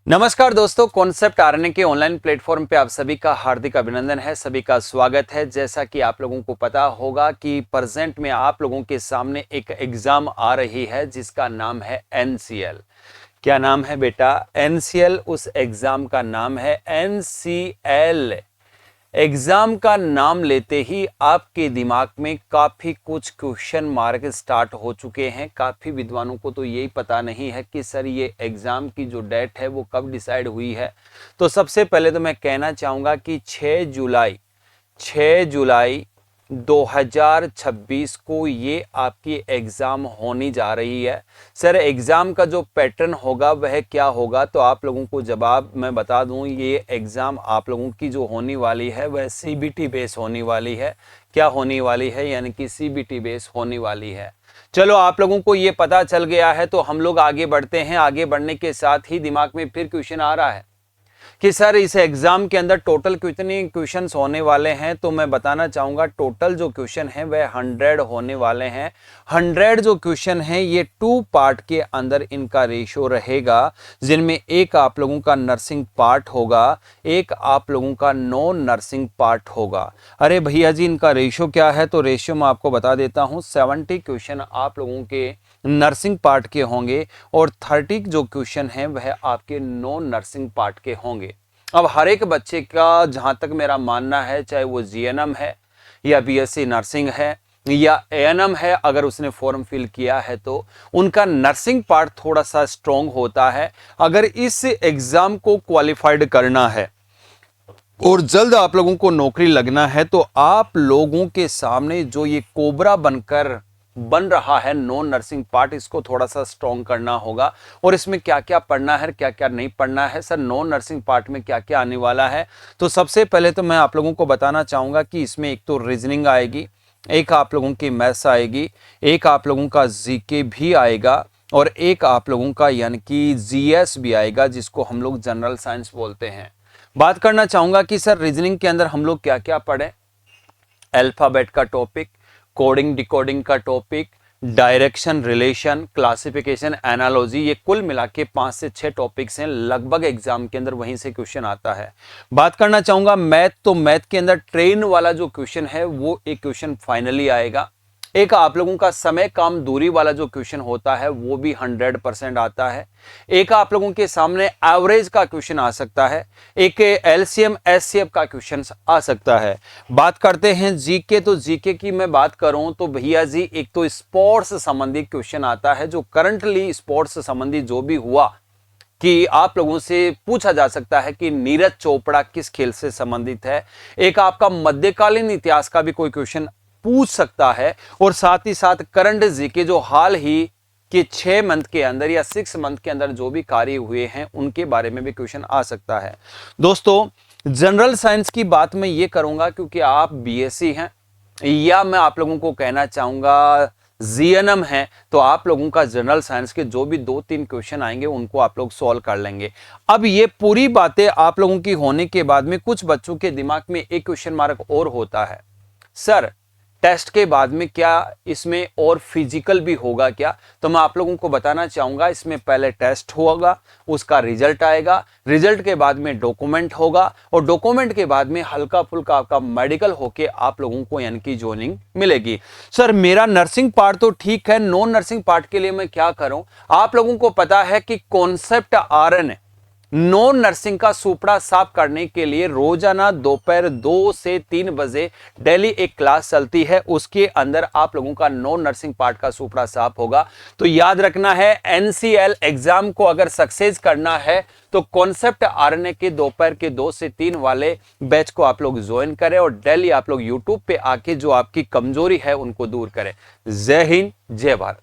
नमस्कार दोस्तों, concept RNA के ऑनलाइन प्लेटफॉर्म पे आप सभी का हार्दिक अभिनंदन है, सभी का स्वागत है। जैसा कि आप लोगों को पता होगा कि प्रेजेंट में आप लोगों के सामने एक एग्जाम आ रही है जिसका नाम है एनसीएल। क्या नाम है बेटा? एनसीएल। उस एग्जाम का नाम है एनसीएल। एग्जाम का नाम लेते ही आपके दिमाग में काफी कुछ क्वेश्चन मार्क स्टार्ट हो चुके हैं। काफी विद्वानों को तो यही पता नहीं है कि सर ये एग्जाम की जो डेट है वो कब डिसाइड हुई है। तो सबसे पहले तो मैं कहना चाहूंगा कि 6 जुलाई 2026 को ये आपकी एग्जाम होनी जा रही है। सर एग्जाम का जो पैटर्न होगा वह क्या होगा, तो आप लोगों को जवाब मैं बता दूं, ये एग्जाम आप लोगों की जो होने वाली है वह सीबीटी बेस होने वाली है। क्या होने वाली है? यानी कि सीबीटी बेस होने वाली है। चलो आप लोगों को ये पता चल गया है तो हम लोग आगे बढ़ते हैं। आगे बढ़ने के साथ ही दिमाग में फिर क्वेश्चन आ रहा है कि सर इस एग्जाम के अंदर टोटल कितने क्वेश्चंस होने वाले हैं। तो मैं बताना चाहूंगा टोटल जो क्वेश्चन है वह 100 होने वाले हैं। 100 जो क्वेश्चन है ये 2 पार्ट के अंदर इनका रेशियो रहेगा, जिनमें एक आप लोगों का नर्सिंग पार्ट होगा, एक आप लोगों का नॉन नर्सिंग पार्ट होगा। अरे भैया जी इनका रेशियो क्या है? तो रेशियो मैं आपको बता देता हूं। 70 क्वेश्चन आप लोगों के नर्सिंग पार्ट के होंगे और 30 जो क्वेश्चन हैं वह आपके नॉन नर्सिंग पार्ट के होंगे। अब हर एक बच्चे का जहां तक मेरा मानना है, चाहे वो जीएनएम है या बीएससी नर्सिंग है या एएनएम है, अगर उसने फॉर्म फिल किया है तो उनका नर्सिंग पार्ट थोड़ा सा स्ट्रॉन्ग होता है। अगर इस एग्जाम को क्वालिफाइड करना है और जल्द आप लोगों को नौकरी लगना है तो आप लोगों के सामने जो ये कोबरा बन रहा है नॉन नर्सिंग पार्ट, इसको थोड़ा सा स्ट्रॉन्ग करना होगा। और इसमें क्या क्या पढ़ना है, क्या क्या नहीं पढ़ना है। सर नॉन नर्सिंग पार्ट में क्या क्या आने वाला है, तो सबसे पहले तो मैं आप लोगों को बताना चाहूंगा कि इसमें एक तो रीजनिंग आएगी, एक आप लोगों की मैथ्स आएगी, एक आप लोगों का जीके भी आएगा और एक आप लोगों का यानी कि जीएस भी आएगा, जिसको हम लोग जनरल साइंस बोलते हैं। बात करना चाहूंगा कि सर रीजनिंग के अंदर हम लोग क्या क्या पढ़े। अल्फाबेट का टॉपिक, कोडिंग डिकोडिंग का topic, direction, relation, classification, analogy, ये कुल मिला के 5 से 6 टॉपिक्स हैं। लगभग एग्जाम के अंदर वहीं से क्वेश्चन आता है। बात करना चाहूंगा मैथ, तो मैथ के अंदर ट्रेन वाला जो क्वेश्चन है वो एक क्वेश्चन फाइनली आएगा। एक आप लोगों का समय काम दूरी वाला जो क्वेश्चन होता है वो भी 100% आता है। एक आप लोगों के सामने एवरेज का क्वेश्चन आ सकता है, एक एलसीएम एचसीएफ का क्वेश्चन आ सकता है। बात करते हैं जीके, तो जीके की मैं बात करूं तो भैया जी एक तो स्पोर्ट्स संबंधी क्वेश्चन आता है, जो करंटली स्पोर्ट्स संबंधी जो भी हुआ कि आप लोगों से पूछा जा सकता है कि नीरज चोपड़ा किस खेल से संबंधित है। एक आपका मध्यकालीन इतिहास का भी कोई क्वेश्चन पूछ सकता है और साथ ही साथ करंट जीके जो हाल ही के 6 मंथ के अंदर या 6 मंथ के अंदर जो भी कार्य हुए हैं उनके बारे में भी क्वेश्चन आ सकता है। दोस्तों जनरल साइंस की बात मैं ये करूंगा क्योंकि आप बीएससी हैं या मैं आप लोगों को कहना चाहूंगा जीएनएम है, तो आप लोगों का जनरल साइंस के जो भी 2-3 क्वेश्चन आएंगे उनको आप लोग सॉल्व कर लेंगे। अब ये पूरी बातें आप लोगों की होने के बाद में कुछ बच्चों के दिमाग में एक क्वेश्चन मार्क और होता है, सर टेस्ट के बाद में क्या इसमें और फिजिकल भी होगा क्या? तो मैं आप लोगों को बताना चाहूंगा इसमें पहले टेस्ट होगा, उसका रिजल्ट आएगा, रिजल्ट के बाद में डॉक्यूमेंट होगा और डॉक्यूमेंट के बाद में हल्का फुल्का आपका मेडिकल होके आप लोगों को यानी कि ज्वाइनिंग मिलेगी। सर मेरा नर्सिंग पार्ट तो ठीक है, नॉन नर्सिंग पार्ट के लिए मैं क्या करूं? आप लोगों को पता है कि कॉन्सेप्ट आरएनए नॉन नर्सिंग का सुपड़ा साफ करने के लिए रोजाना दोपहर 2 से 3 बजे डेली एक क्लास चलती है। उसके अंदर आप लोगों का नॉन नर्सिंग पार्ट का सुपड़ा साफ होगा। तो याद रखना है एनसीएल एग्जाम को अगर सक्सेस करना है तो कॉन्सेप्ट आरएनए के दोपहर के 2 से 3 वाले बैच को आप लोग ज्वाइन करें और डेली आप लोग यूट्यूब पे आके जो आपकी कमजोरी है उनको दूर करें। जय हिंद, जय भारत।